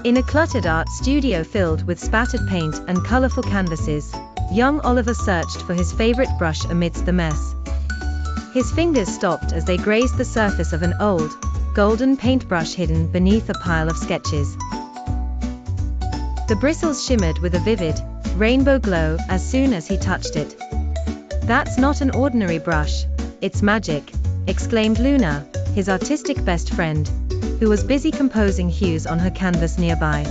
In a cluttered art studio filled with spattered paint and colorful canvases, young Oliver searched for his favorite brush amidst the mess. His fingers stopped as they grazed the surface of an old, golden paintbrush hidden beneath a pile of sketches. The bristles shimmered with a vivid, rainbow glow as soon as he touched it. "That's not an ordinary brush, it's magic," exclaimed Luna, his artistic best friend, who was busy composing hues on her canvas nearby.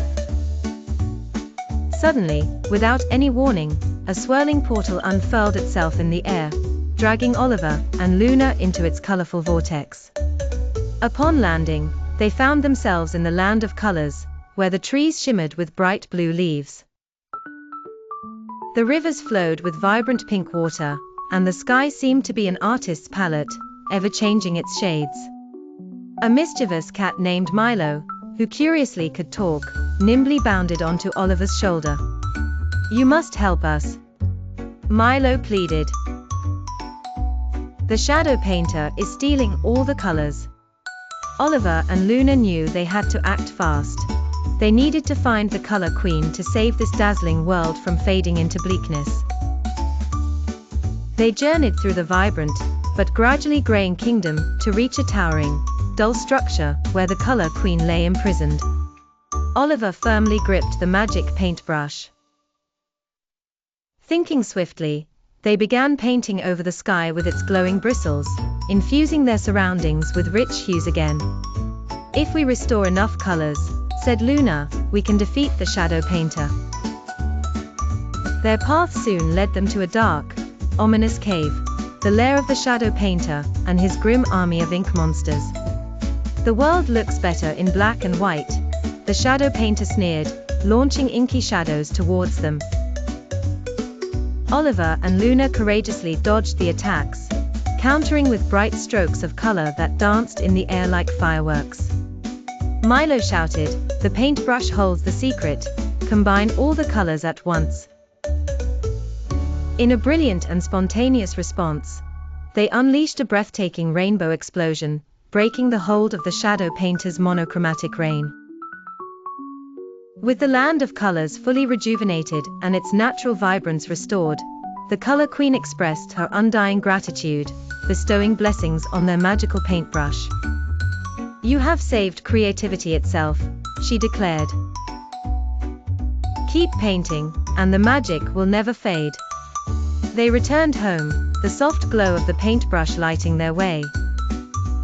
Suddenly, without any warning, a swirling portal unfurled itself in the air, dragging Oliver and Luna into its colorful vortex. Upon landing, they found themselves in the land of colors, where the trees shimmered with bright blue leaves. The rivers flowed with vibrant pink water, and the sky seemed to be an artist's palette, ever changing its shades. A mischievous cat named Milo, who curiously could talk, nimbly bounded onto Oliver's shoulder. "You must help us," Milo pleaded. "The shadow painter is stealing all the colors." Oliver and Luna knew they had to act fast. They needed to find the color queen to save this dazzling world from fading into bleakness. They journeyed through the vibrant, but gradually graying kingdom, to reach a towering, dull structure, where the color queen lay imprisoned. Oliver firmly gripped the magic paintbrush. Thinking swiftly, they began painting over the sky with its glowing bristles, infusing their surroundings with rich hues again. "If we restore enough colors," said Luna, "we can defeat the shadow painter." Their path soon led them to a dark, ominous cave, the lair of the shadow painter and his grim army of ink monsters. "The world looks better in black and white," the shadow painter sneered, launching inky shadows towards them. Oliver and Luna courageously dodged the attacks, countering with bright strokes of color that danced in the air like fireworks. Milo shouted, "The paintbrush holds the secret. Combine all the colors at once." In a brilliant and spontaneous response, they unleashed a breathtaking rainbow explosion, breaking the hold of the shadow painter's monochromatic reign. With the land of colors fully rejuvenated and its natural vibrance restored, the color queen expressed her undying gratitude, bestowing blessings on their magical paintbrush. "You have saved creativity itself," she declared. "Keep painting, and the magic will never fade." They returned home, the soft glow of the paintbrush lighting their way.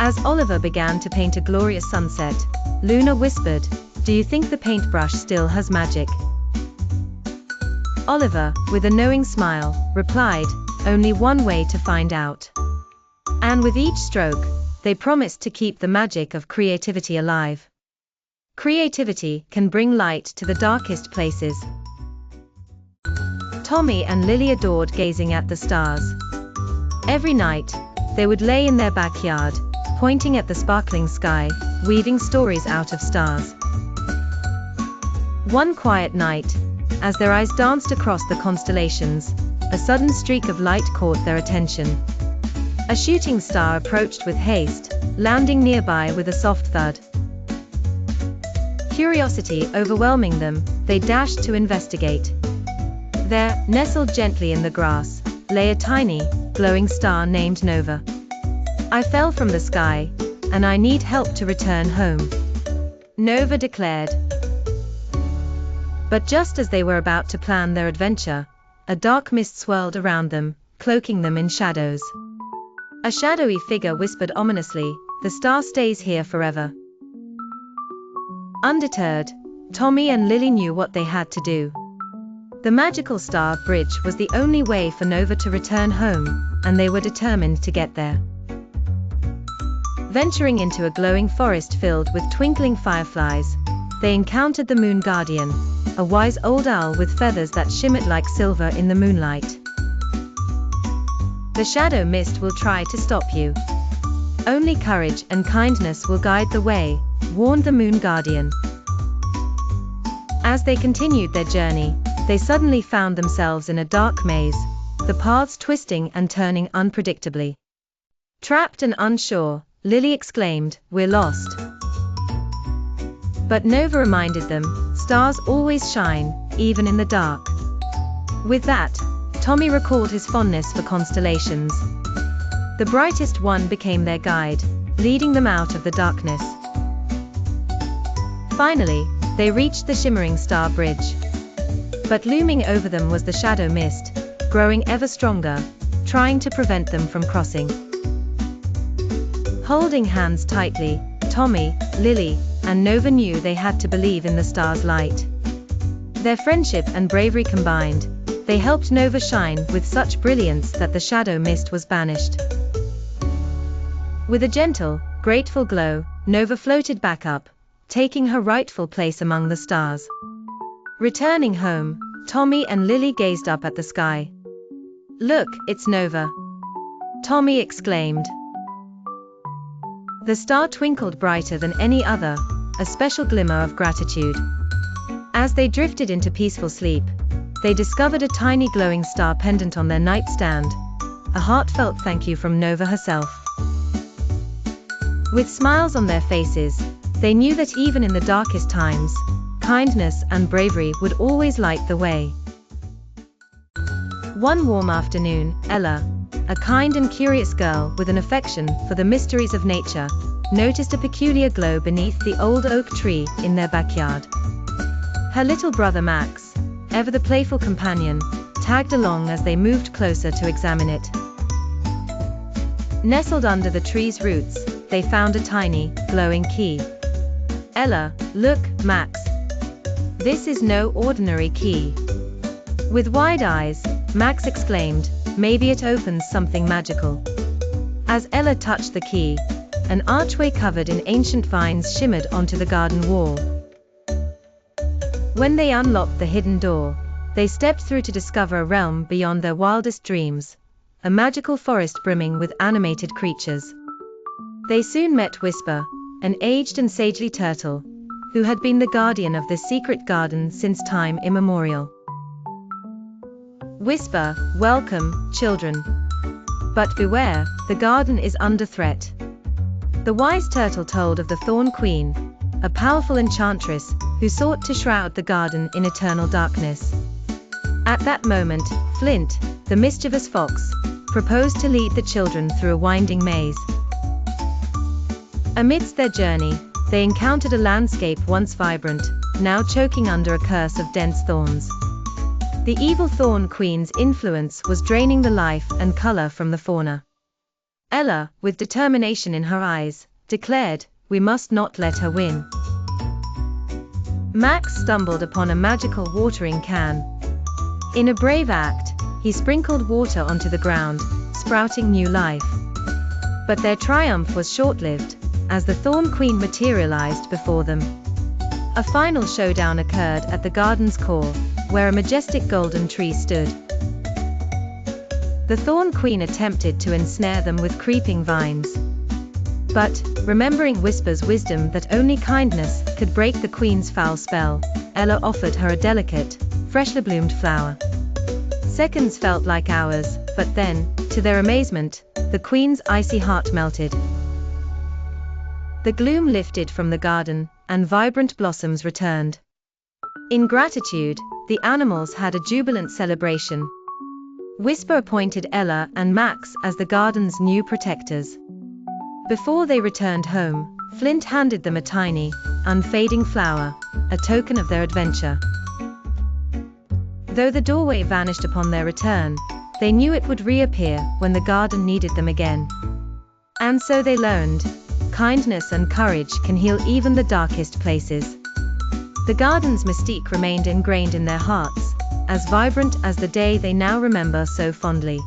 As Oliver began to paint a glorious sunset, Luna whispered, "Do you think the paintbrush still has magic?" Oliver, with a knowing smile, replied, "Only one way to find out." And with each stroke, they promised to keep the magic of creativity alive. Creativity can bring light to the darkest places. Tommy and Lily adored gazing at the stars. Every night, they would lay in their backyard, pointing at the sparkling sky, weaving stories out of stars. One quiet night, as their eyes danced across the constellations, a sudden streak of light caught their attention. A shooting star approached with haste, landing nearby with a soft thud. Curiosity overwhelming them, they dashed to investigate. There, nestled gently in the grass, lay a tiny, glowing star named Nova. "I fell from the sky, and I need help to return home," Nova declared. But just as they were about to plan their adventure, a dark mist swirled around them, cloaking them in shadows. A shadowy figure whispered ominously, "The star stays here forever." Undeterred, Tommy and Lily knew what they had to do. The magical star bridge was the only way for Nova to return home, and they were determined to get there. Venturing into a glowing forest filled with twinkling fireflies, they encountered the Moon Guardian, a wise old owl with feathers that shimmered like silver in the moonlight. "The shadow mist will try to stop you. Only courage and kindness will guide the way," warned the Moon Guardian. As they continued their journey, they suddenly found themselves in a dark maze, the paths twisting and turning unpredictably. Trapped and unsure, Lily exclaimed, "We're lost." But Nova reminded them, stars always shine, even in the dark. With that, Tommy recalled his fondness for constellations. The brightest one became their guide, leading them out of the darkness. Finally, they reached the shimmering star bridge. But looming over them was the shadow mist, growing ever stronger, trying to prevent them from crossing. Holding hands tightly, Tommy, Lily, and Nova knew they had to believe in the star's light. Their friendship and bravery combined, they helped Nova shine with such brilliance that the shadow mist was banished. With a gentle, grateful glow, Nova floated back up, taking her rightful place among the stars. Returning home, Tommy and Lily gazed up at the sky. "Look, it's Nova!" Tommy exclaimed. The star twinkled brighter than any other, a special glimmer of gratitude. As they drifted into peaceful sleep, they discovered a tiny glowing star pendant on their nightstand, a heartfelt thank you from Nova herself. With smiles on their faces, they knew that even in the darkest times, kindness and bravery would always light the way. One warm afternoon, Ella, a kind and curious girl with an affection for the mysteries of nature, noticed a peculiar glow beneath the old oak tree in their backyard. Her little brother Max, ever the playful companion, tagged along as they moved closer to examine it. Nestled under the tree's roots, they found a tiny, glowing key. "Ella, look, Max. This is no ordinary key." With wide eyes, Max exclaimed, "Maybe it opens something magical." As Ella touched the key, an archway covered in ancient vines shimmered onto the garden wall. When they unlocked the hidden door, they stepped through to discover a realm beyond their wildest dreams, a magical forest brimming with animated creatures. They soon met Whisper, an aged and sagely turtle, who had been the guardian of this secret garden since time immemorial. "Whisper, welcome, children. But beware, the garden is under threat." The wise turtle told of the Thorn Queen, a powerful enchantress, who sought to shroud the garden in eternal darkness. At that moment, Flint, the mischievous fox, proposed to lead the children through a winding maze. Amidst their journey, they encountered a landscape once vibrant, now choking under a curse of dense thorns. The evil Thorn Queen's influence was draining the life and color from the fauna. Ella, with determination in her eyes, declared, "We must not let her win." Max stumbled upon a magical watering can. In a brave act, he sprinkled water onto the ground, sprouting new life. But their triumph was short-lived, as the Thorn Queen materialized before them. A final showdown occurred at the garden's core, where a majestic golden tree stood. The Thorn Queen attempted to ensnare them with creeping vines. But, remembering Whisper's wisdom that only kindness could break the Queen's foul spell, Ella offered her a delicate, freshly bloomed flower. Seconds felt like hours, but then, to their amazement, the Queen's icy heart melted. The gloom lifted from the garden, and vibrant blossoms returned. In gratitude, the animals had a jubilant celebration. Whisper appointed Ella and Max as the garden's new protectors. Before they returned home, Flint handed them a tiny, unfading flower, a token of their adventure. Though the doorway vanished upon their return, they knew it would reappear when the garden needed them again. And so they learned, kindness and courage can heal even the darkest places. The garden's mystique remained ingrained in their hearts, as vibrant as the day they now remember so fondly.